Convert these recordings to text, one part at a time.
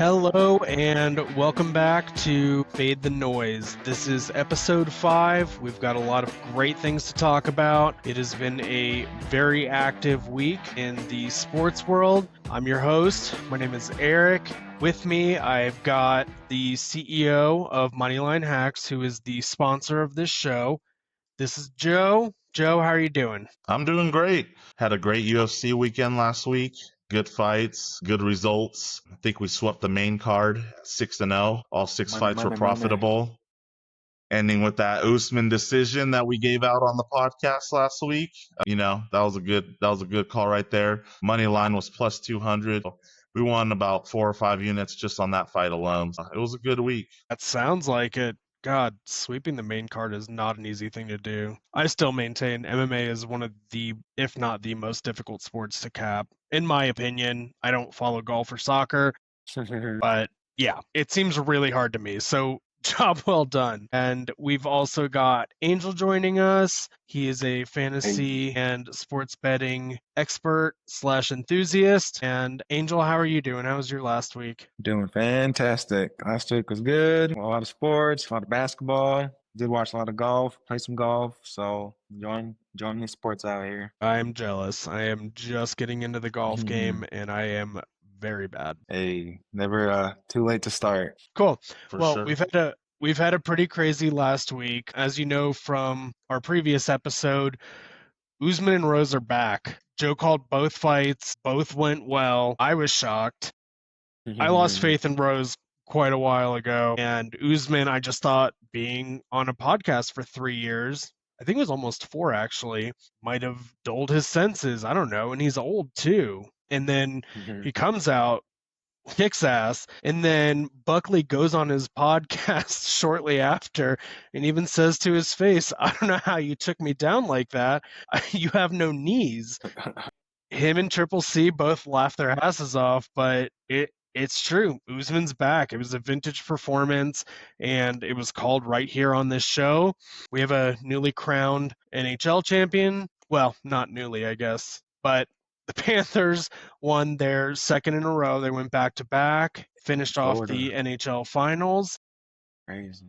Hello and welcome back to Fade the Noise. This is episode 5. We've got a lot of great things to talk about. It has been a very active week in the sports world. I'm your host. My name is Eric. With me, I've got the CEO of Moneyline Hacks, who is the sponsor of this show. This is Joe. Joe, how are you doing? I'm doing great. Had a great UFC weekend last week. Good fights, good results. I think we swept the main card 6-0. All six fights were Money. profitable. Ending with that Usman decision that we gave out on the podcast last week. That was a good call right there. Money line was plus 200. We won about 4 or 5 units just on that fight alone. It was a good week. That sounds like it. God, sweeping the main card is not an easy thing to do. I still maintain MMA is one of the, if not the most difficult sports to cap. In my opinion, I don't follow golf or soccer, but yeah, it seems really hard to me. So job well done. And we've also got Angel joining us. He is a fantasy and sports betting expert / enthusiast. And Angel, how are you doing? How was your last week? Doing fantastic. Last week was good. A lot of sports, a lot of basketball. Did watch a lot of golf, play some golf. So enjoying the sports out here. I'm jealous. I am just getting into the golf game and I am very bad. Hey, never too late to start. Cool. For Well, sure. we've had a pretty crazy last week. As you know from our previous episode, Usman and Rose are back. Joe called both fights. Both went well. I was shocked. I lost faith in Rose quite a while ago. And Usman, I just thought being on a podcast for 3 years, I think it was almost 4 actually, might have dulled his senses. I don't know. And he's old too. And then he comes out, kicks ass, and then Buckley goes on his podcast shortly after and even says to his face, I don't know how you took me down like that. You have no knees. Him and Triple C both laughed their asses off, but it's true. Usman's back. It was a vintage performance, and it was called right here on this show. We have a newly crowned NHL champion. Well, not newly, I guess, but the Panthers won their second in a row. They went back to back, finished off the NHL finals. Crazy.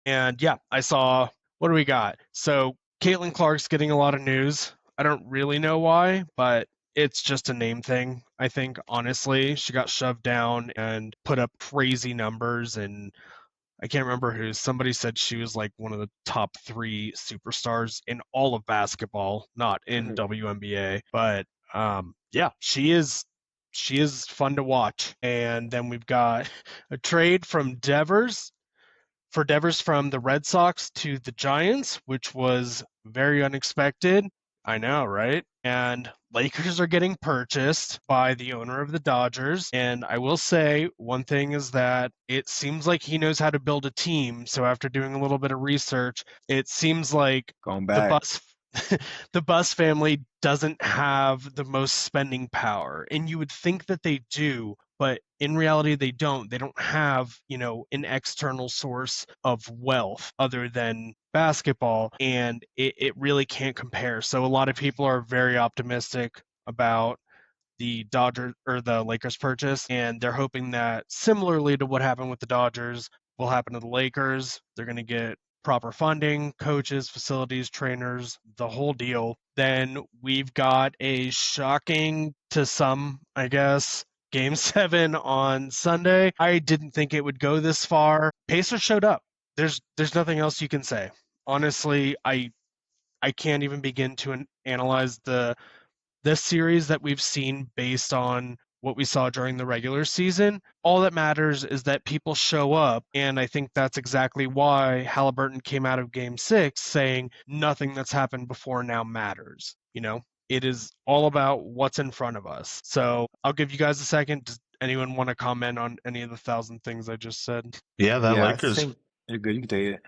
And yeah, I saw, what do we got? So Caitlin Clark's getting a lot of news. I don't really know why, but it's just a name thing, I think, honestly. She got shoved down and put up crazy numbers, and I can't remember who. Somebody said she was like one of the top 3 superstars in all of basketball, not in WNBA. But yeah, she is fun to watch. And then we've got a trade from Devers from the Red Sox to the Giants, which was very unexpected. I know, right? And Lakers are getting purchased by the owner of the Dodgers. And I will say one thing is that it seems like he knows how to build a team. So after doing a little bit of research, it seems like Going back. the Bus family doesn't have the most spending power. And you would think that they do, but in reality they don't. They don't have, an external source of wealth other than basketball, and it really can't compare. So a lot of people are very optimistic about the Dodgers or the Lakers purchase, and they're hoping that similarly to what happened with the Dodgers will happen to the Lakers. They're going to get proper funding, coaches, facilities, trainers, the whole deal. Then we've got a shocking to some, I guess, Game 7 on Sunday. I didn't think it would go this far. Pacers showed up. There's nothing else you can say. Honestly, I can't even begin to analyze this series that we've seen based on what we saw during the regular season. All that matters is that people show up, and I think that's exactly why Halliburton came out of Game 6 saying nothing that's happened before now matters. It is all about what's in front of us. So I'll give you guys a second. Does anyone want to comment on any of the 1,000 things I just said? Yeah, that I Lakers. think you're good. You can take it.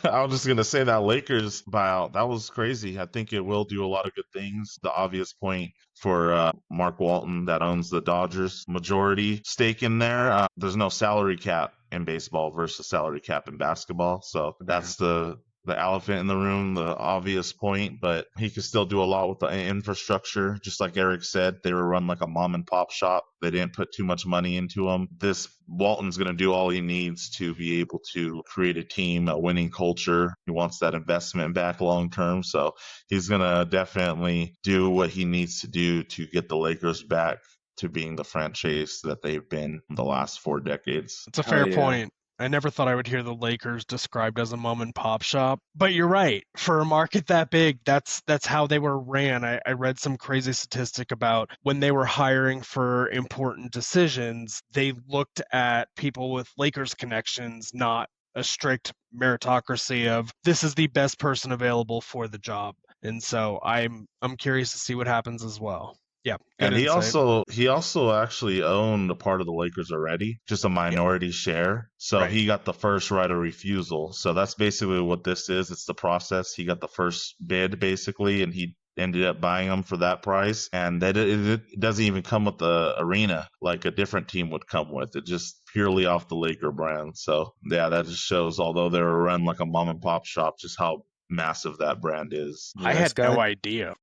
I was just going to say that Lakers buyout, that was crazy. I think it will do a lot of good things. The obvious point for Mark Walton that owns the Dodgers majority stake in there, there's no salary cap in baseball versus salary cap in basketball. So that's the the elephant in the room, the obvious point, but he could still do a lot with the infrastructure. Just like Eric said, they were run like a mom and pop shop. They didn't put too much money into them. This Walton's going to do all he needs to be able to create a team, a winning culture. He wants that investment back long term. So he's going to definitely do what he needs to do to get the Lakers back to being the franchise that they've been the last 4 decades. It's a Hell fair yeah. point. I never thought I would hear the Lakers described as a mom and pop shop, but you're right. For a market that big, that's how they were ran. I read some crazy statistic about when they were hiring for important decisions, they looked at people with Lakers connections, not a strict meritocracy of this is the best person available for the job. And so I'm curious to see what happens as well. Yeah, good And he insight. also he also actually owned a part of the Lakers already, just a Yeah, minority share. So right. he got the first right of refusal. So that's basically what this is. It's the process. He got the first bid basically, and he ended up buying them for that price. And that it doesn't even come with the arena like a different team would come with. It just purely off the Laker brand. So yeah, that just shows, although they were run like a mom and pop shop, just how massive that brand is. I Yeah, this had guy no idea.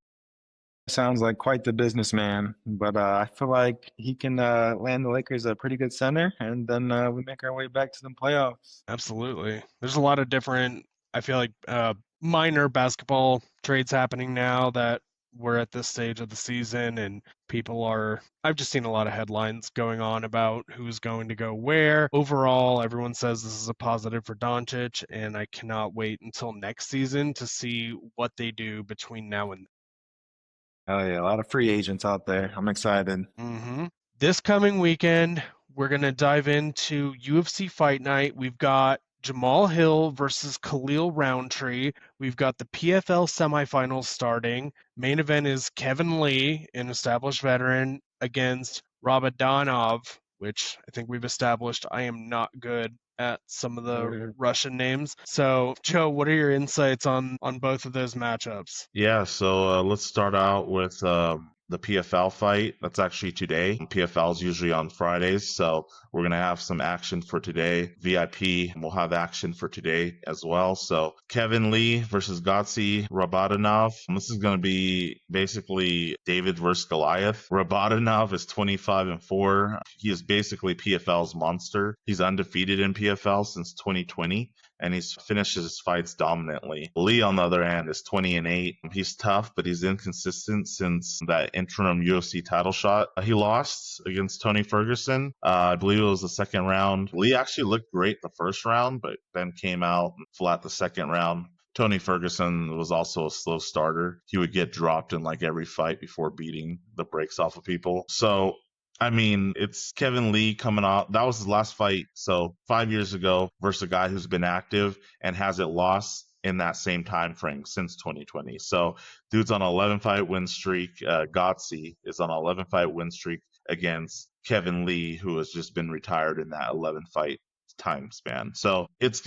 sounds like quite the businessman, but I feel like he can land the Lakers a pretty good center, and then we make our way back to the playoffs. Absolutely. There's a lot of different, I feel like, minor basketball trades happening now that we're at this stage of the season, and I've just seen a lot of headlines going on about who's going to go where. Overall, everyone says this is a positive for Doncic, and I cannot wait until next season to see what they do between now and Hell yeah, a lot of free agents out there. I'm excited. hmm This coming weekend, we're going to dive into UFC Fight Night. We've got Jamal Hill versus Khalil Roundtree. We've got the PFL semifinals starting. Main event is Kevin Lee, an established veteran, against Rabadanov, which I think we've established I am not good at some of the Russian names. So, Joe, what are your insights on both of those matchups? Yeah, so let's start out with the PFL fight. That's actually today. PFL is usually on Fridays, so we're gonna have some action for today. VIP will have action for today as well. So Kevin Lee versus Gotsi Rabadanov. This is gonna be basically David versus Goliath. Rabadanov is 25-4. He is basically PFL's monster. He's undefeated in PFL since 2020, and he's finished his fights dominantly. Lee, on the other hand, is 20-8. He's tough, but he's inconsistent since that interim UFC title shot. He lost against Tony Ferguson. I believe it was the second round. Lee actually looked great the first round, but then came out flat the second round. Tony Ferguson was also a slow starter. He would get dropped in like every fight before beating the brakes off of people. So I mean, it's Kevin Lee coming off. That was his last fight. So 5 years ago versus a guy who's been active and hasn't lost in that same time frame since 2020. So dude's on an 11 fight win streak. Gotsi is on an 11 fight win streak against Kevin Lee, who has just been retired in that 11 fight time span. So it's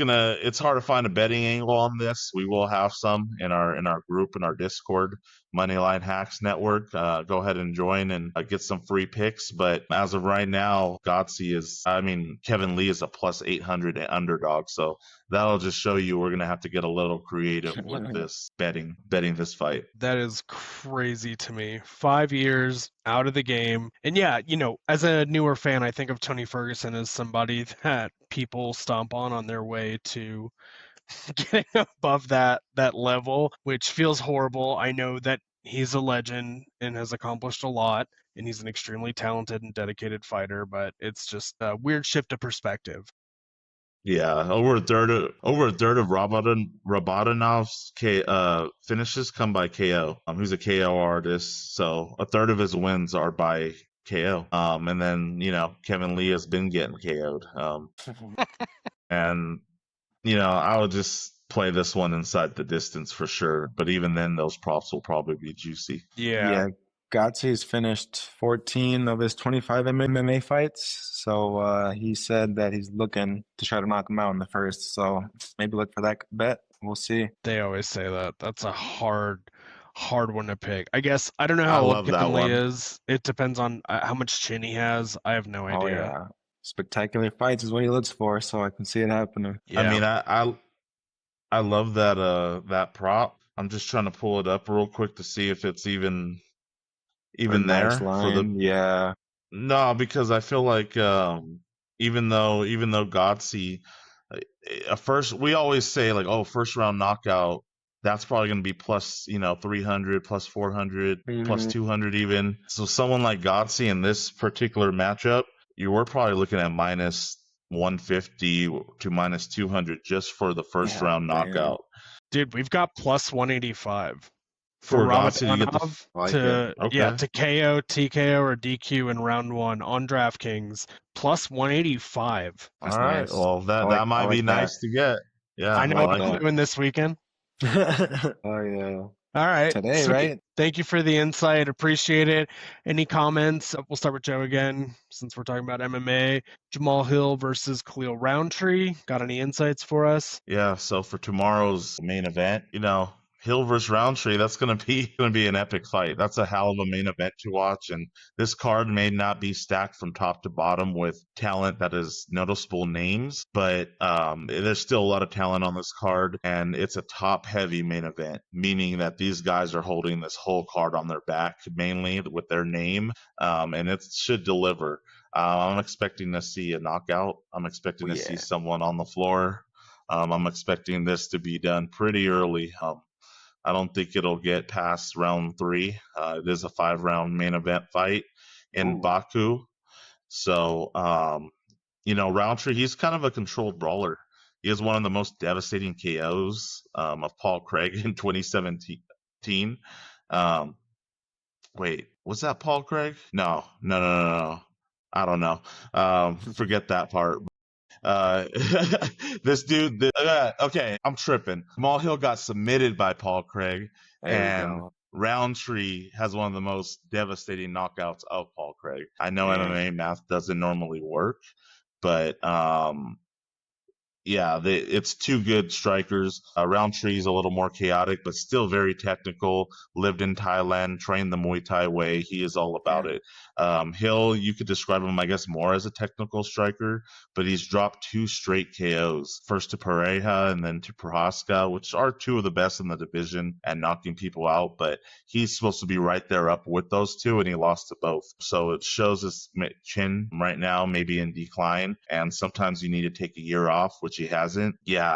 hard to find a betting angle on this. We will have some in our group in our Discord, Moneyline Hacks Network. Go ahead and join and get some free picks. But as of right now, Kevin Lee is a plus 800 underdog. So that'll just show you we're gonna have to get a little creative with this betting this fight. That is crazy to me. 5 years out of the game. And yeah, as a newer fan, I think of Tony Ferguson as somebody that people stomp on their way to getting above that level, which feels horrible. I know that he's a legend and has accomplished a lot, and he's an extremely talented and dedicated fighter, but it's just a weird shift of perspective. Yeah, over a third of Rabadanov's finishes come by KO. He's a KO artist, so a third of his wins are by KO. And then Kevin Lee has been getting KO'd. And I would just play this one inside the distance for sure. But even then, those props will probably be juicy. Yeah, Yeah, Gotsi has finished 14 of his 25 MMA fights. So he said that he's looking to try to knock him out in the first. So maybe look for that bet. We'll see. they always say that. That's a hard one to pick. I guess I don't know I how old love that Kevin Lee one. is. It depends on how much chin he has. I have no Oh, idea. yeah. Spectacular fights is what he looks for. So I can see it happening. I Yeah. mean, I love that prop. I'm just trying to pull it up real quick to see if it's even A nice there for the line. Yeah. no, because I feel like even though Godsey first we always say like, oh, first round knockout, that's probably going to be plus 300, plus 400, plus Hmm. 200 even. So someone like Godsey in this particular matchup, you were probably looking at minus 150 to minus 200 just for the first Yeah, round damn. knockout Dude, we've got plus 185 for for Godsey to get the Ramadanov Like it. to okay. to KO, TKO, or DQ in round one on DraftKings. Plus 185. That's All right, nice. well I that like I might be like that. nice to get. Yeah, I I know I like what like I'm it. that. doing this weekend. Oh yeah. All right, Today, sweet. right? Thank you for the insight. Appreciate it. Any comments? We'll start with Joe again, since we're talking about MMA. Jamal Hill versus Khalil Roundtree. Got any insights for us? Yeah, so for tomorrow's main event, Hill versus Roundtree, that's gonna be an epic fight. That's a hell of a main event to watch, and this card may not be stacked from top to bottom with talent that is noticeable names, but there's still a lot of talent on this card, and it's a top heavy main event, meaning that these guys are holding this whole card on their back mainly with their name, and it should deliver. I'm expecting to see a knockout. I'm expecting Oh to see yeah. someone on the floor. I'm expecting this to be done pretty early. I don't think it'll get past round three. It is a 5 round main event fight in Ooh. Baku. So, Roundtree, he's kind of a controlled brawler. He has one of the most devastating KOs of Paul Craig in 2017. Um, wait, was that Paul Craig? No, no, no, no, no. I don't know. Forget that part. Uh, this dude, okay, I'm tripping. Jamal Hill got submitted by Paul Craig, There we and go. Roundtree has one of the most devastating knockouts of Paul Craig. I know Damn. MMA math doesn't normally work, but yeah, it's two good strikers. Roundtree's a little more chaotic, but still very technical. Lived in Thailand, trained the Muay Thai way. He is all about Damn. it. Hill, you could describe him, I guess, more as a technical striker, but he's dropped 2 straight KOs. First to Pareja and then to Prohaska, which are two of the best in the division and knocking people out. But he's supposed to be right there up with those two, and he lost to both. So it shows his chin right now, maybe in decline. And sometimes you need to take a year off, which he hasn't. Yeah,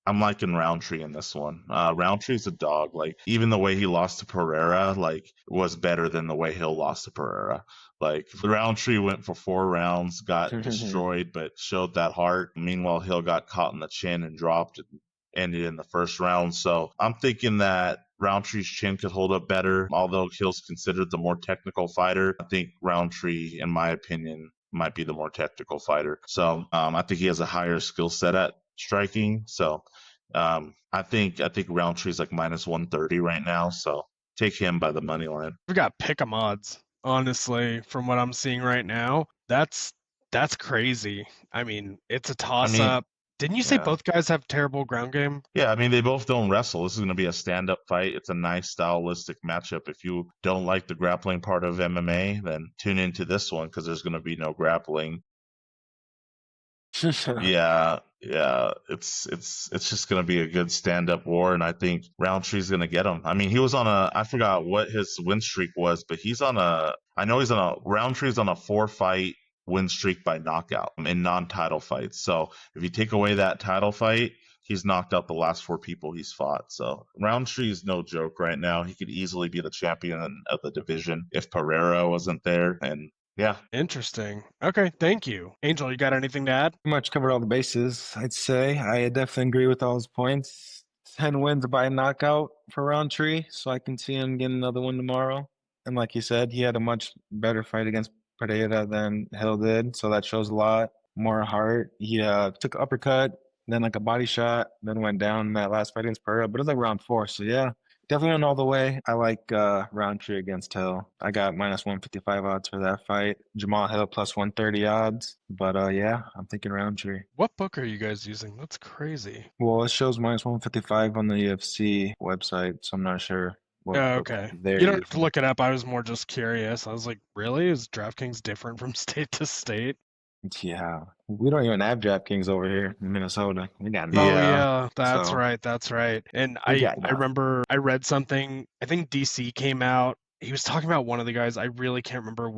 I'm liking Roundtree in this one. Roundtree's a dog. Like, even the way he lost to Pereira, like, was better than the way Hill lost to Pereira. Like, Roundtree went for 4 rounds, got destroyed, but showed that heart. Meanwhile, Hill got caught in the chin and dropped and ended in the first round. So I'm thinking that Roundtree's chin could hold up better. Although Hill's considered the more technical fighter, I think Roundtree, in my opinion, might be the more technical fighter. So I think he has a higher skill set at striking. So I think Roundtree's like minus 130 right now. So take him by the money line. We've got pick'em odds, honestly, from what I'm seeing right now. That's crazy. I mean, it's a I toss mean, up. Didn't you say yeah. both guys have terrible ground game? Yeah, I mean, they both don't wrestle. This is going to be a stand-up fight. It's a nice stylistic matchup. If you don't like the grappling part of MMA, then tune into this one because there's going to be no grappling. Yeah, yeah, it's just going to be a good stand-up war, and I think Roundtree's going to get him. I mean, he was on I forgot what his win streak was, but I know Roundtree's on a 4-fight win streak by knockout in non-title fights. So if you take away that title fight, he's knocked out the last 4 people he's fought. So Roundtree is no joke right now. He could easily be the champion of the division if Pereira wasn't there, and yeah. Interesting. Okay, thank you. Angel, you got anything to add? Pretty much covered all the bases, I'd say. I definitely agree with all his points. 10 wins by knockout for Roundtree, so I can see him getting another one tomorrow. And like you said, he had a much better fight against Pereira than Hill did, so that shows a lot. More heart. He took an uppercut, then like a body shot, then went down in that last fight against Pereira, but it was like round 4, so yeah. Definitely went all the way. I like Roundtree against Hill. I got minus 155 odds for that fight. Jamal Hill plus 130 odds. But yeah, I'm thinking Roundtree. What book are you guys using? That's crazy. Well, it shows minus 155 on the UFC website, so I'm not sure what Oh, book okay. they're You don't have to using. look it up. I was more just curious. I was like, really? Is DraftKings different from state to state? Yeah, we don't even have DraftKings over here in Minnesota. We got Oh nothing. Yeah, yeah, that's So right, that's right. And we I got I nothing. remember I read something, I think DC came out. He was talking about one of the guys, I really can't remember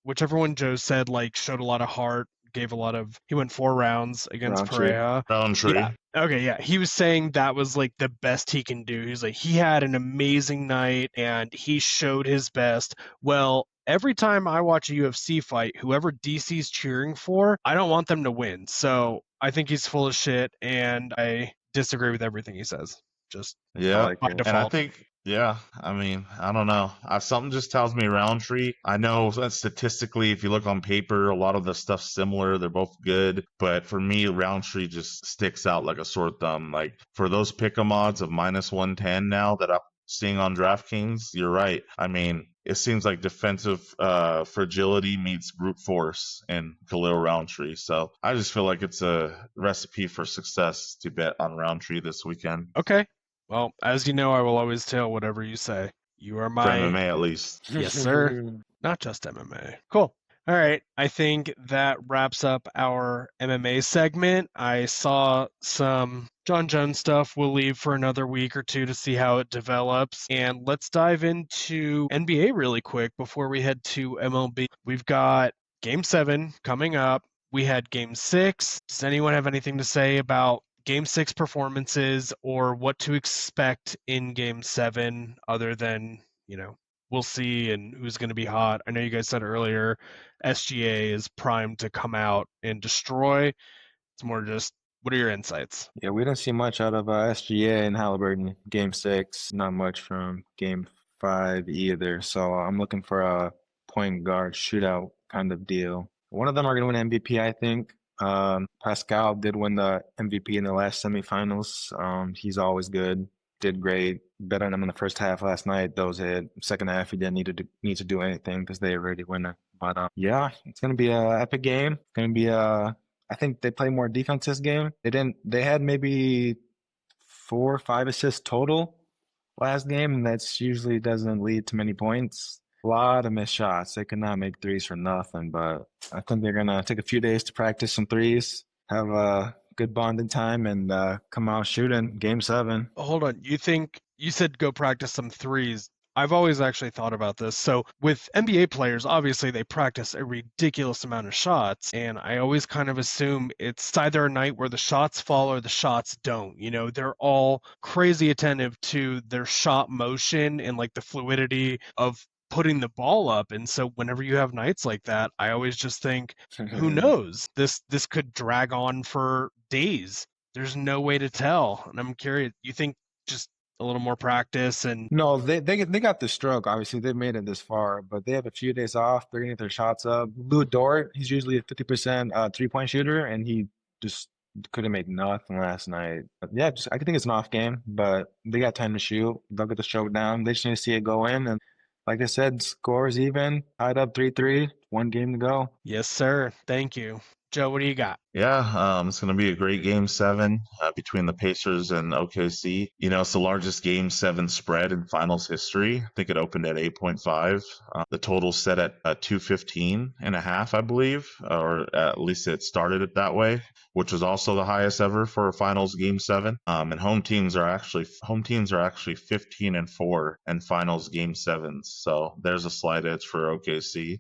whichever one Joe said like showed a lot of heart, gave a lot of he went 4 rounds against Roundtree. Pereira. Yeah. Roundtree. Okay, yeah. He was saying that was like the best he can do. He's like he had an amazing night and he showed his best. Well, every time I watch a UFC fight, whoever DC's cheering for, I don't want them to win. So I think he's full of shit, and I disagree with everything he says. Just I Yeah, like by it. and I default. think, yeah, I mean, I don't know. Something just tells me Roundtree. I know that statistically, if you look on paper, a lot of the stuff's similar. They're both good, but for me, Roundtree just sticks out like a sore thumb. Like for those pick'em odds of -110 now that I'm seeing on DraftKings, you're right. I mean, it seems like defensive fragility meets brute force in Khalil Roundtree. So I just feel like it's a recipe for success to bet on Roundtree this weekend. Okay. Well, as you know, I will always tell whatever you say. You are For my MMA at least. yes, sir. Not just MMA. Cool. All right. I think that wraps up our MMA segment. I saw some John Jones stuff. We'll leave for another week or two to see how it develops. And let's dive into NBA really quick before we head to MLB. We've got Game 7 coming up. We had Game 6. Does anyone have anything to say about Game 6 performances or what to expect in Game 7 other than, we'll see and who's going to be hot? I know you guys said earlier SGA is primed to come out and destroy. It's more just what are your insights? Yeah, we didn't see much out of SGA and Halliburton game 6. Not much from game 5 either. So I'm looking for a point guard shootout kind of deal. One of them are going to win MVP, I think. Pascal did win the MVP in the last semifinals. He's always good. Did great. Bet on him in the first half last night. Those hit. Second half, he didn't need to do anything because they already win it. But yeah, it's gonna be a epic game. It's gonna be a I think they play more defense this game. They didn't. They had maybe 4 or 5 assists total last game, and that's usually doesn't lead to many points. A lot of missed shots. They could not make threes for nothing. But I think they're gonna take a few days to practice some threes, have a good bonding time, and come out shooting game 7. Hold on. You think you said go practice some threes? I've always actually thought about this. So with NBA players, obviously they practice a ridiculous amount of shots, and I always kind of assume it's either a night where the shots fall or the shots don't. They're all crazy attentive to their shot motion and like the fluidity of putting the ball up. And so whenever you have nights like that, I always just think, who knows? This could drag on for days. There's no way to tell. And I'm curious, you think just a little more practice and No, they got the stroke. Obviously, they made it this far, but they have a few days off. They're gonna get their shots up. Lou Dort, he's usually a 50% 3-point shooter, and he just couldn't make nothing last night. But yeah, I think it's an off game, but they got time to shoot. They'll get the stroke down. They just need to see it go in, and like I said, scores even, tied up 3-3, one game to go. yes, sir. Thank you. Joe, what do you got? Yeah, it's going to be a great game 7 between the Pacers and OKC. It's the largest game 7 spread in finals history. I think it opened at 8.5. The total set at 215.5, I believe, or at least it started it that way, which was also the highest ever for a finals game 7. And home teams are actually 15-4 in finals game 7s. So there's a slight edge for OKC.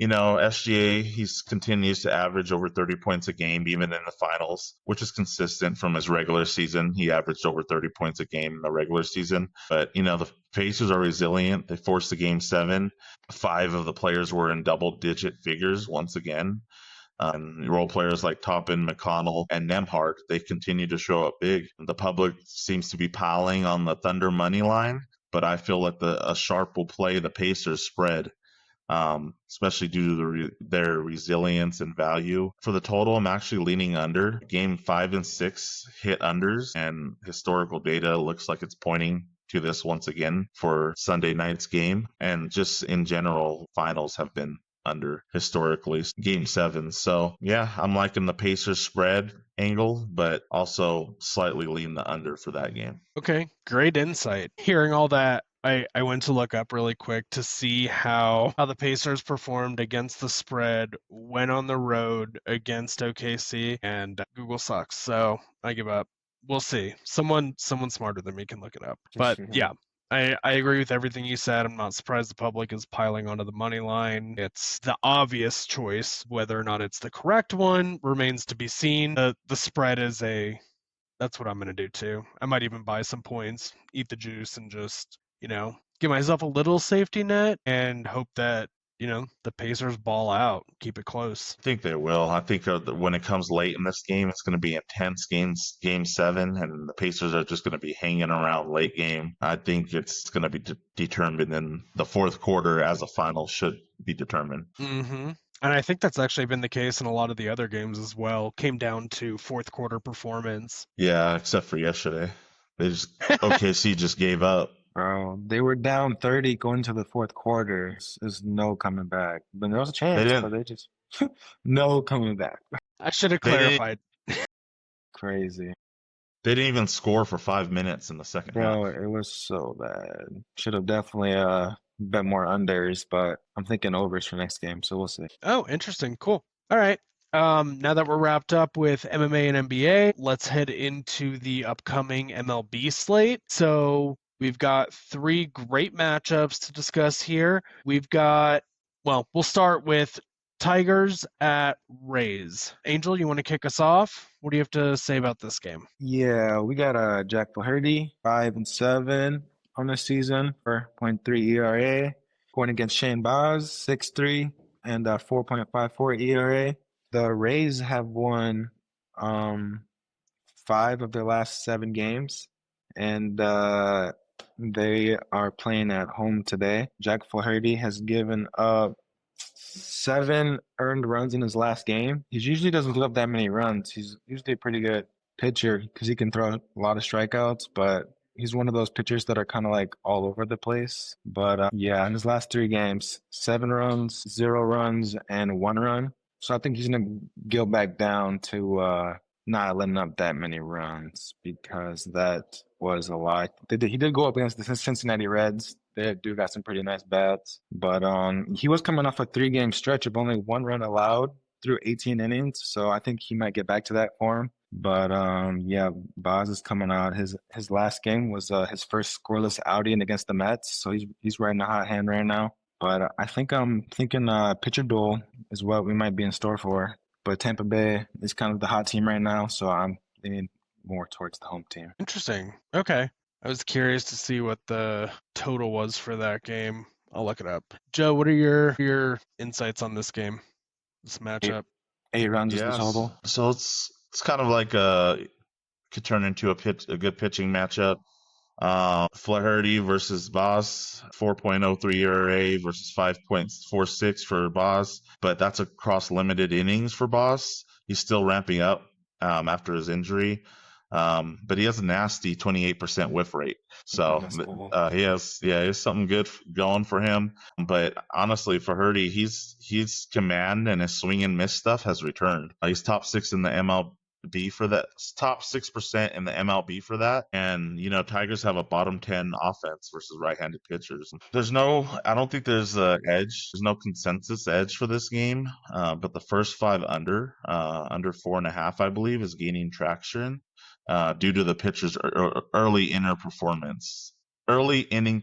SGA, he's continues to average over 30 points a game, even in the finals, which is consistent from his regular season. He averaged over 30 points a game in the regular season. But, the Pacers are resilient. They forced the game 7. 5 of the players were in double-digit figures once again. Role players like Toppin, McConnell, and Nemhart, they continue to show up big. The public seems to be piling on the Thunder money line, but I feel like a sharp will play the Pacers spread, especially due to their resilience and value. For the total, I'm actually leaning under. Game 5 and 6 hit unders, and historical data looks like it's pointing to this once again for Sunday night's game. And just in general, finals have been under historically game 7. So yeah, I'm liking the Pacers spread angle, but also slightly lean the under for that game. Okay, great insight. Hearing all that I went to look up really quick to see how the Pacers performed against the spread when on the road against OKC, and Google sucks, so I give up. We'll see. Someone smarter than me can look it up. But yeah, I agree with everything you said. I'm not surprised the public is piling onto the money line. It's the obvious choice. Whether or not it's the correct one remains to be seen. The spread is that's what I'm going to do too. I might even buy some points, eat the juice, and just, give myself a little safety net and hope that, the Pacers ball out, keep it close. I think they will. I think when it comes late in this game, it's going to be intense game 7, and the Pacers are just going to be hanging around late game. I think it's going to be determined in the fourth quarter, as a final should be determined. Mm-hmm. And I think that's actually been the case in a lot of the other games as well. Came down to fourth quarter performance. Yeah, except for yesterday. OKC just gave up. Bro, they were down 30 going to the fourth quarter. There's no coming back. But there was a They chance, didn't. but they just no coming back. I should have They didn't, clarified. Crazy. they didn't even score for 5 minutes in the second half. Bro, it was so bad. Should have definitely bet more unders, but I'm thinking overs for next game, so we'll see. Oh, interesting. Cool. All right. Now that we're wrapped up with MMA and NBA, let's head into the upcoming MLB slate. So we've got 3 great matchups to discuss here. We'll start with Tigers at Rays. Angel, you want to kick us off? What do you have to say about this game? Yeah, we got Jack Flaherty, 5-7 on the season for .3 ERA. Going against Shane Baz, 6.3 and 4.54 ERA. The Rays have won 5 of their last 7 games, and they are playing at home today. Jack Flaherty has given up 7 earned runs in his last game. He usually doesn't give up that many runs. He's usually a pretty good pitcher because he can throw a lot of strikeouts, but he's one of those pitchers that are kind of like all over the place. But yeah, in his last 3 games, 7 runs, 0 runs, and 1 run. So I think he's going to go back down to not letting up that many runs because that was a lot. He did go up against the Cincinnati Reds. They do got some pretty nice bats, but he was coming off a 3-game stretch of only 1 run allowed through 18 innings, so I think he might get back to that form. But yeah, Baz is coming out. His last game was his first scoreless outing against the Mets, so he's riding a hot hand right now. But I think I'm thinking pitcher duel is what we might be in store for. But Tampa Bay is kind of the hot team right now, so I'm leaning more towards the home team. Interesting. Okay. I was curious to see what the total was for that game. I'll look it up. Joe, what are your insights on this game, this matchup? 8 runs is the Yes. total. So it's kind of like could turn into a good pitching matchup. Flaherty versus Baz, 4.03 ERA versus 5.46 for Baz, but that's across limited innings for Baz. He's still ramping up after his injury, but he has a nasty 28% whiff rate. So he has something good going for him. But honestly, for Flaherty, he's command and his swing and miss stuff has returned. He's top 6 in the MLB for that, top 6% in the MLB for that. And Tigers have a bottom 10 offense versus right-handed pitchers. I don't think there's a edge. There's no consensus edge for this game. But the first 5 under 4.5, I believe, is gaining traction due to the pitchers' early inning performances. That's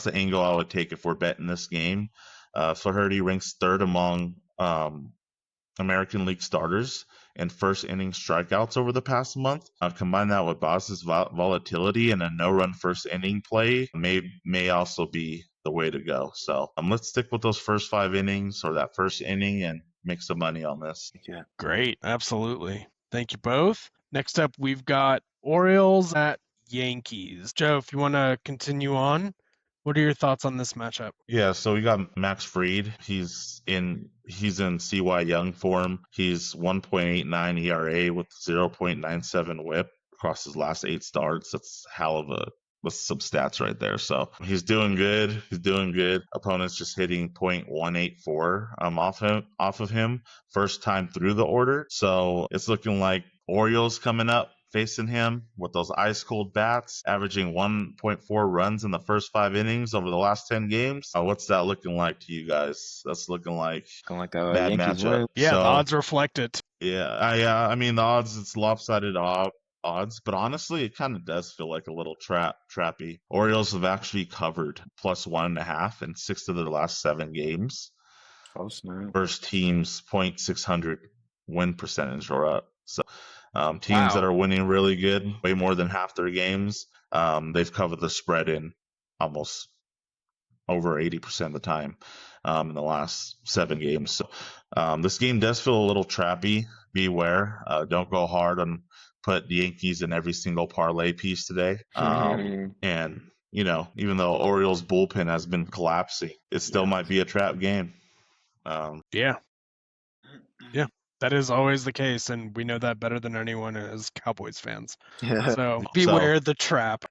the angle I would take if we're betting this game. Flaherty ranks 3rd among American League starters and first inning strikeouts over the past month. Combine that with Baz's volatility and a no-run first inning play may also be the way to go. So let's stick with those first 5 innings or that first inning and make some money on this. Yeah. Great. Absolutely. Thank you both. Next up, we've got Orioles at Yankees. Joe, if you want to continue on, what are your thoughts on this matchup? Yeah, so we got Max Fried. He's in CY Young form. He's 1.89 ERA with 0.97 WHIP across his last 8 starts. That's with some stats right there. So he's doing good. Opponents just hitting .184 off of him. First time through the order. So it's looking like Orioles coming up facing him with those ice cold bats, averaging 1.4 runs in the first 5 innings over the last 10 games. What's that looking like to you guys? That's looking like Like a a bad Yankees matchup. win. Yeah, the So odds reflect it. yeah, I mean the odds, it's lopsided odds, but honestly, it kind of does feel like a little trappy. Orioles have actually covered plus 1.5 in 6 of their last 7 games. Close now. First teams 0.600 win percentage or up. So teams that Wow. are winning really good, way more than half their games, they've covered the spread in almost over 80% of the time in the last 7 games. So this game does feel a little trappy. Beware. Don't go hard on put the Yankees in every single parlay piece today. And, even though Orioles bullpen has been collapsing, it still might be a trap game. Yeah. Yeah. That is always the case, and we know that better than anyone as Cowboys fans. So beware the trap.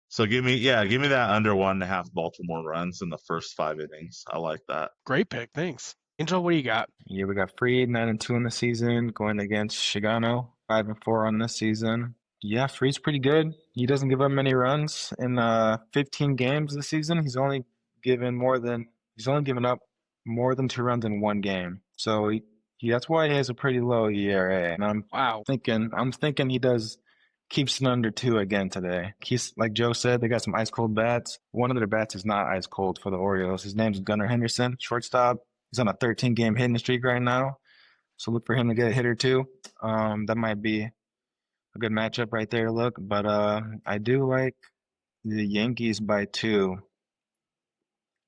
So give me that under 1.5 Baltimore runs in the first 5 innings. I like that. Great pick. Thanks. Angel, what do you got? Yeah, we got Freed 9-2 in the season, going against Shigano 5-4 on this season. Yeah, Freed's pretty good. He doesn't give up many runs in 15 games this season. He's only given up more than 2 runs in one game. So that's why he has a pretty low ERA. And Wow. I'm thinking he keeps it under 2 again today. He's like Joe said, they got some ice cold bats. One of their bats is not ice cold for the Orioles. His name's Gunnar Henderson, shortstop. He's on a 13-game hitting streak right now. So look for him to get a hit or two. That might be a good matchup right there. Look, but I do like the Yankees by 2.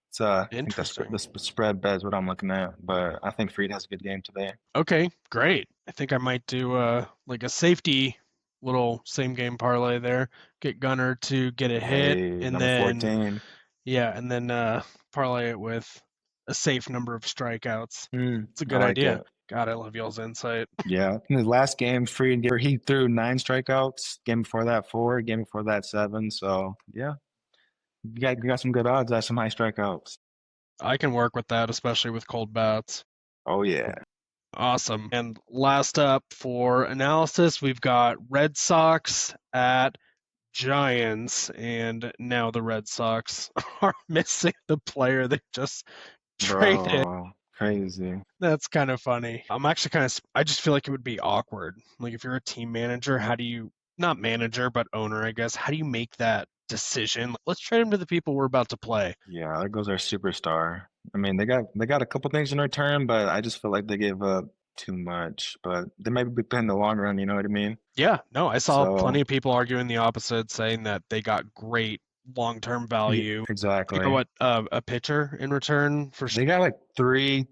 It's I think Interesting. the spread bet is what I'm looking at, but I think Freed has a good game today. Okay, great. I think I might do like a safety little same game parlay there. Get Gunner to get a hit, Hey, and number then 14. parlay it with a safe number of strikeouts. It's a I good like idea. it. God, I love y'all's insight. Yeah, in his last game, Freed he threw 9 strikeouts. Game before that 4. Game before that 7. So yeah, you got some good odds at some high strikeouts. I can work with that, especially with cold bats. Oh yeah. Awesome. And last up for analysis, we've got Red Sox at Giants, and now the Red Sox are missing the player they just traded. Bro, crazy. That's kind of funny. I just feel like it would be awkward. Like if you're a team manager, how do you, not manager, but owner, I guess, how do you make that decision? Let's trade him to the people we're about to play. Yeah, there goes our superstar. I mean, they got a couple things in return, but I just feel like they gave up too much. But they might be playing the long run, you know what I mean? Yeah, no, I saw plenty So, of people arguing the opposite, saying that they got great long-term yeah, value. You know exactly. what? A pitcher in return for. They got like three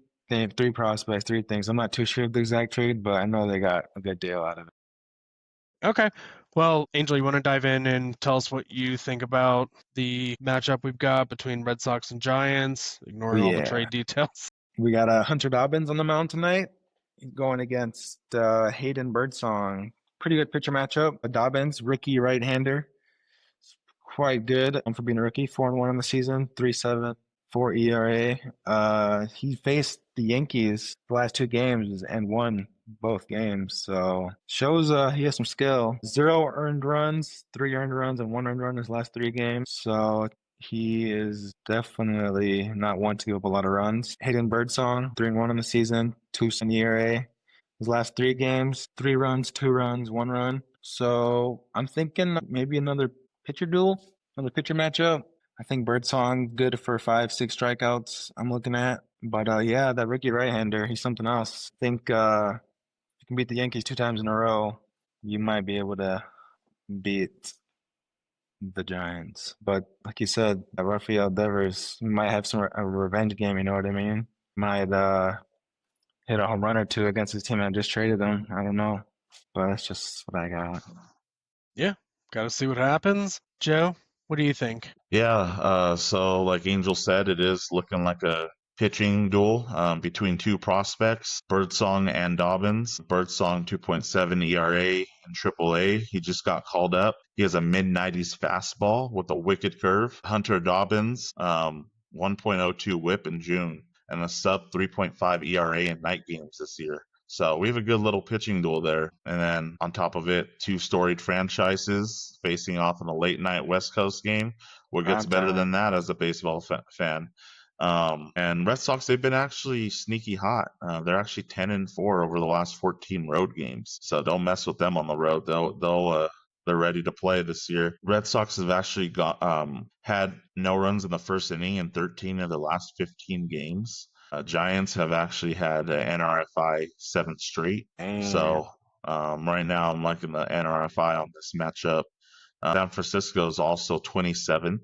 prospects, 3 things. I'm not too sure of the exact trade, but I know they got a good deal out of it. Okay. Well, Angel, you want to dive in and tell us what you think about the matchup we've got between Red Sox and Giants, ignoring all the Yeah, trade details? we got Hunter Dobbins on the mound tonight, going against Hayden Birdsong. Pretty good pitcher matchup. Dobbins, rookie right-hander, quite good for being a rookie. 4-1 in the season, 3.74 ERA. He faced the Yankees the last 2 games and won both games. So shows he has some skill. 0 earned runs, 3 earned runs, and 1 earned run in his last 3 games. So he is definitely not one to give up a lot of runs. Hayden Birdsong, 3-1 in the season, 2 ERA. His last 3 games, 3 runs, 2 runs, 1 run. So I'm thinking maybe another pitcher duel, another pitcher matchup. I think Birdsong good for 5, 6 strikeouts. I'm looking at, but yeah, that rookie right-hander, he's something else. I think if you can beat the Yankees 2 times in a row, you might be able to beat the Giants. But like you said, Rafael Devers might have a revenge game. You know what I mean? Might hit a home run or 2 against his team that just traded him. I don't know, but that's just what I got. Yeah, got to see what happens. Joe, what do you think? Yeah, so like Angel said, it is looking like a pitching duel between 2 prospects, Birdsong and Dobbins. Birdsong 2.7 ERA in AAA. He just got called up. He has a mid-90s fastball with a wicked curve. Hunter Dobbins, 1.02 WHIP in June and a sub 3.5 ERA in night games this year. So we have a good little pitching duel there. And then on top of it, two storied franchises facing off in a late night West Coast game. What gets Prime better than time. that as a baseball fan? And Red Sox, they've been actually sneaky hot. They're actually 10-4 over the last 14 road games. So don't mess with them on the road. They're ready to play this year. Red Sox have actually had no runs in the first inning in 13 of the last 15 games. Giants have actually had an NRFI 7 straight. Damn. So right now I'm liking the NRFI on this matchup. San Francisco is also 27th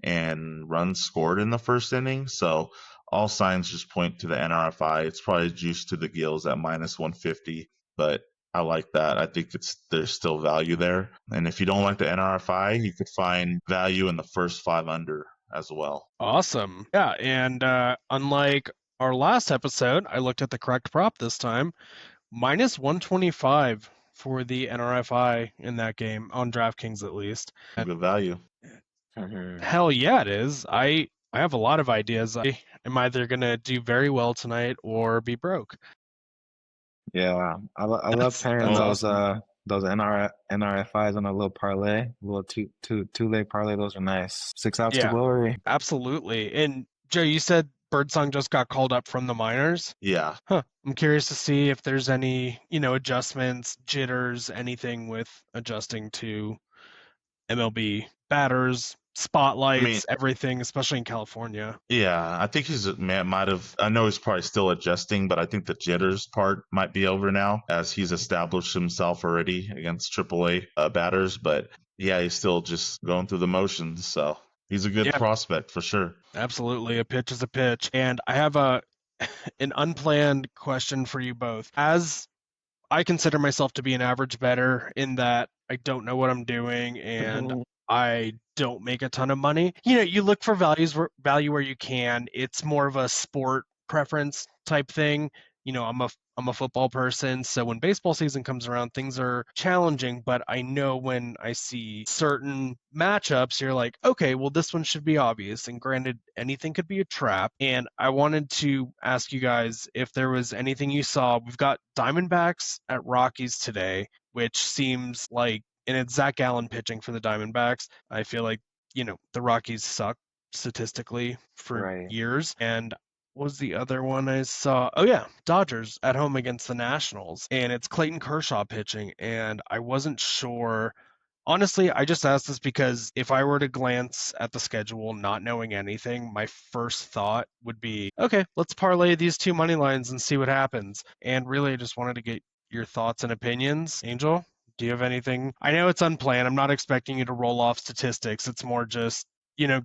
and runs scored in the first inning. So all signs just point to the NRFI. It's probably juiced to the gills at minus 150, but I like that. I think there's still value there. And if you don't like the NRFI, you could find value in the first 5 under as well. Awesome. Yeah, and unlike our last episode, I looked at the correct prop this time. Minus 125 for the NRFI in that game, on DraftKings at least. And Good value. hell yeah, it is. I have a lot of ideas. I am either going to do very well tonight or be broke. Yeah, I love That's pairing awesome. those NRFIs on a little parlay, a little two leg parlay. Those are nice. 6 outs to Yeah, glory. absolutely. And Joe, you said Birdsong just got called up from the minors. Yeah. Huh. I'm curious to see if there's any, adjustments, jitters, anything with adjusting to MLB batters, I mean, spotlights, everything, especially in California. yeah, I think might have. I know he's probably still adjusting, but I think the jitters part might be over now as he's established himself already against AAA batters. But yeah, he's still just going through the motions. So he's a good Yeah, prospect for sure. absolutely. A pitch is a pitch. And I have an unplanned question for you both. As I consider myself to be an average bettor in that I don't know what I'm doing and I don't make a ton of money. You look for value where you can. It's more of a sport preference type thing. I'm a football person, so when baseball season comes around, things are challenging, but I know when I see certain matchups, you're like, okay, well, this one should be obvious. And granted, anything could be a trap. And I wanted to ask you guys if there was anything you saw. We've got Diamondbacks at Rockies today, which seems like, and it's Zach Gallen pitching for the Diamondbacks. I feel like, the Rockies suck statistically for Right. years. And what was the other one I saw? Oh yeah, Dodgers at home against the Nationals, and it's Clayton Kershaw pitching, and I wasn't sure. Honestly, I just asked this because if I were to glance at the schedule, not knowing anything, my first thought would be, okay, let's parlay these two money lines and see what happens. And really, I just wanted to get your thoughts and opinions. Angel, do you have anything? I know it's unplanned. I'm not expecting you to roll off statistics. It's more just,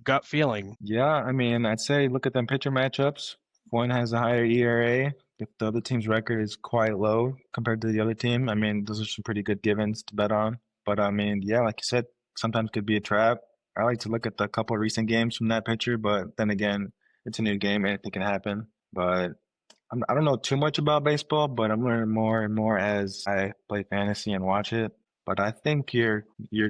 gut feeling. Yeah, I mean, I'd say look at them pitcher matchups. One has a higher ERA. If the other team's record is quite low compared to the other team, I mean, those are some pretty good givens to bet on. But I mean, yeah, like you said, sometimes could be a trap. I like to look at the couple of recent games from that pitcher, but then again, it's a new game, anything can happen. But I don't know too much about baseball, but I'm learning more and more as I play fantasy and watch it. But I think you're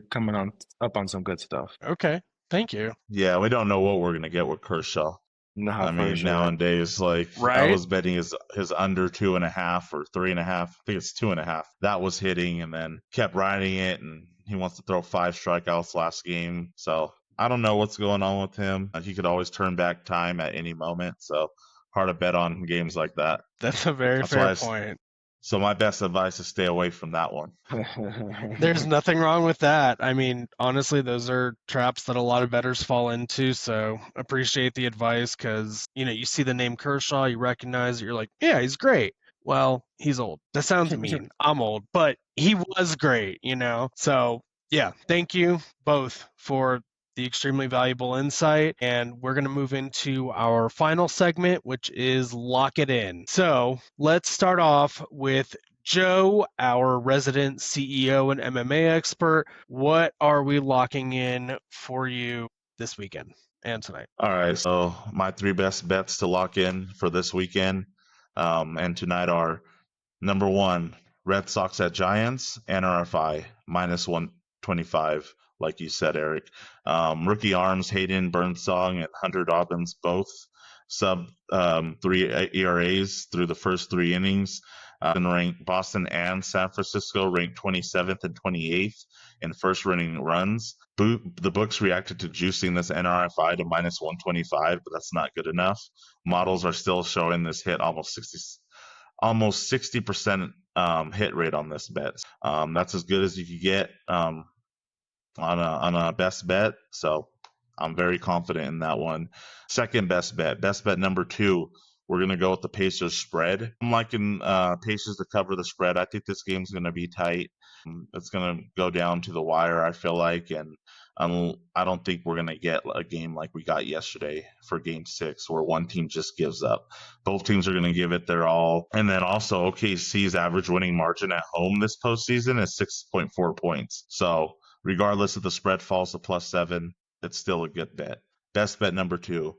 coming on up on some good stuff. Okay, thank you. Yeah, we don't know what we're gonna get with Kershaw. Nah, I for mean, sure. nowadays, like I Right? was betting his under 2.5 or 3.5. I think it's 2.5. That was hitting, and then kept riding it, and he wants to throw 5 strikeouts last game. So I don't know what's going on with him. He could always turn back time at any moment. So hard to bet on games like that. That's a very That's fair why. point. So my best advice is stay away from that one. There's nothing wrong with that. I mean, honestly, those are traps that a lot of bettors fall into. So appreciate the advice because, you see the name Kershaw, you recognize it, you're like, yeah, he's great. Well, he's old. That sounds mean. I'm old, but he was great. So, yeah, thank you both for the extremely valuable insight. And we're going to move into our final segment, which is Lock It In. So let's start off with Joe, our resident CEO and MMA expert. What are we locking in for you this weekend and tonight? All right, so my 3 best bets to lock in for this weekend and tonight are number 1, Red Sox at Giants, NRFI minus 125, like you said, Eric. Rookie arms, Hayden Burnsong and Hunter Dobbins, both sub 3 ERAs through the first 3 innings. Boston and San Francisco ranked 27th and 28th in first running runs. The books reacted to juicing this NRFI to minus 125, but that's not good enough. Models are still showing this hit almost 60% hit rate on this bet. That's as good as you could get on a best bet. So I'm very confident in that one. Second best bet number 2. We're going to go with the Pacers spread. I'm liking Pacers to cover the spread. I think this game's going to be tight. It's going to go down to the wire, I feel like. And I don't think we're going to get a game like we got yesterday for game 6 where one team just gives up. Both teams are going to give it their all. And then also OKC's average winning margin at home this postseason is 6.4 points. So regardless if the spread falls to +7, it's still a good bet. Best bet number 2.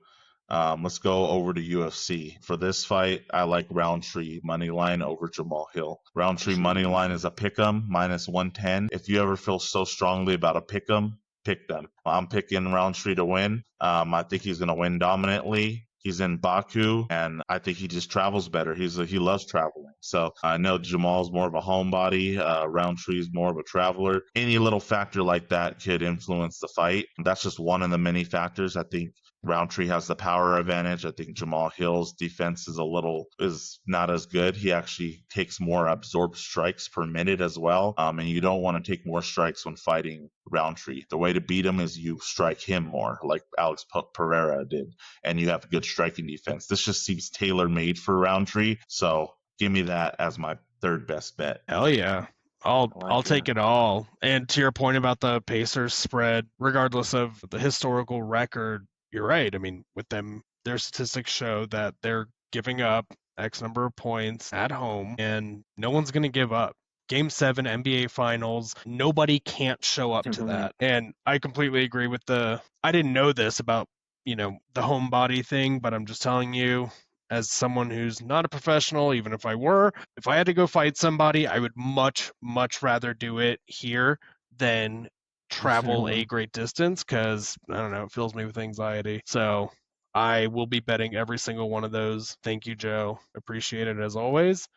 Let's go over to UFC. For this fight, I like Roundtree money line over Jamal Hill. Roundtree money line is a pick'em, minus 110. If you ever feel so strongly about a pick'em, pick them. I'm picking Roundtree to win. I think he's going to win dominantly. He's in Baku, and I think he just travels better. He loves traveling. So I know Jamal's more of a homebody. Roundtree's more of a traveler. Any little factor like that could influence the fight. That's just one of the many factors. I think Roundtree has the power advantage. I think Jamal Hill's defense is not as good. He actually takes more absorbed strikes per minute as well. And you don't want to take more strikes when fighting Roundtree. The way to beat him is you strike him more, like Alex Pereira did, and you have good striking defense. This just seems tailor-made for Roundtree. So give me that as my third best bet. Hell yeah. I'll take it all. And to your point about the Pacers spread, regardless of the historical record, you're right. I mean, with them, their statistics show that they're giving up X number of points at home, and no one's going to give up. Game 7 NBA Finals, nobody can't show up to that. And I completely agree with I didn't know this about, the homebody thing, but I'm just telling you, as someone who's not a professional, even if I had to go fight somebody, I would much, much rather do it here than travel a great distance, because I don't know, it fills me with anxiety. So I will be betting every single one of those. Thank you, Joe. Appreciate it as always.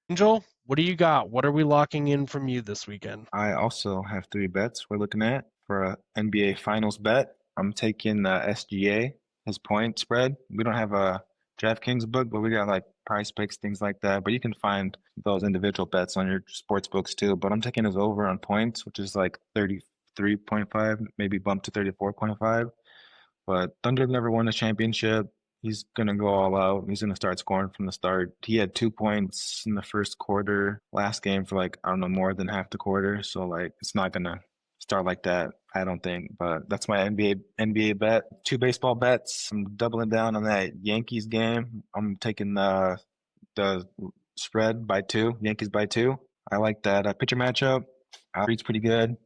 Angel, what do you got? What are we locking in from you this weekend? I also have 3 bets we're looking at for a NBA Finals bet. I'm taking SGA, his point spread. We don't have a DraftKings book, but we got like Price Picks, things like that. But you can find those individual bets on your sports books too. But I'm taking his over on points, which is like 33.5, maybe bump to 34.5. But Thunder never won a championship. He's going to go all out. He's going to start scoring from the start. He had 2 points in the first quarter, last game for like, I don't know, more than half the quarter. So like, it's not going to start like that, I don't think. But that's my NBA bet. 2 baseball bets. I'm doubling down on that Yankees game. I'm taking the spread by 2, Yankees by 2. I like that pitcher matchup. Reed's pretty good.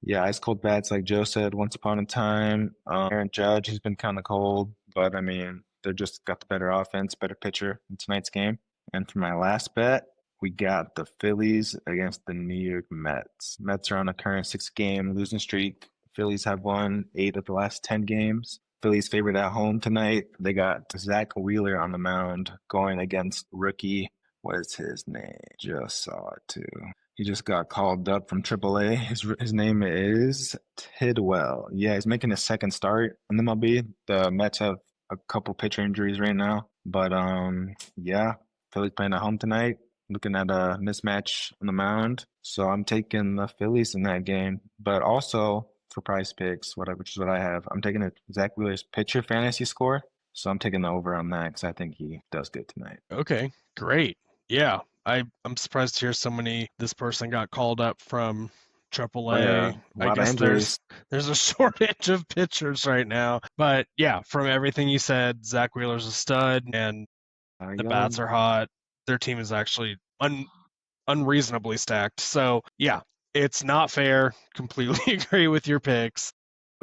Yeah, ice cold bats, like Joe said, once upon a time. Aaron Judge, he's been kind of cold, but I mean, they're just got the better offense, better pitcher in tonight's game. And for my last bet, we got the Phillies against the New York Mets. Mets are on a current 6-game losing streak. Phillies have won 8 of the last 10 games. Phillies favored at home tonight. They got Zach Wheeler on the mound going against rookie. What is his name? Just saw it too. He just got called up from AAA. His name is Tidwell. Yeah, he's making his second start in the MLB. The Mets have a couple pitcher injuries right now. But yeah, Phillies playing at home tonight. Looking at a mismatch on the mound. So I'm taking the Phillies in that game. But also for Price Picks, which is what I have, I'm taking Zach Wheeler's pitcher fantasy score. So I'm taking the over on that because I think he does good tonight. Okay, great. Yeah, I'm surprised to hear this person got called up from AAA. Yeah, I guess there's a shortage of pitchers right now. But yeah, from everything you said, Zach Wheeler's a stud, and the bats are hot. Their team is actually unreasonably stacked. So yeah, it's not fair. Completely agree with your picks.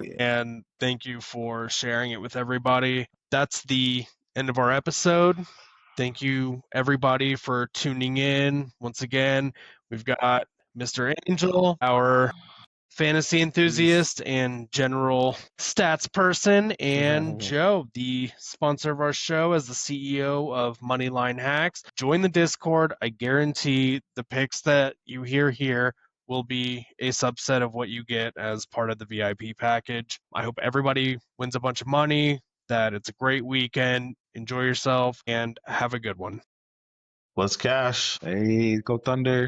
Yeah. And thank you for sharing it with everybody. That's the end of our episode. Thank you, everybody, for tuning in. Once again, we've got Mr. Angel, our fantasy enthusiast and general stats person, and Joe, the sponsor of our show as the CEO of Moneyline Hacks. Join the Discord. I guarantee the picks that you hear here will be a subset of what you get as part of the VIP package. I hope everybody wins a bunch of money, that it's a great weekend. Enjoy yourself and have a good one. Let's cash. Hey, go Thunder.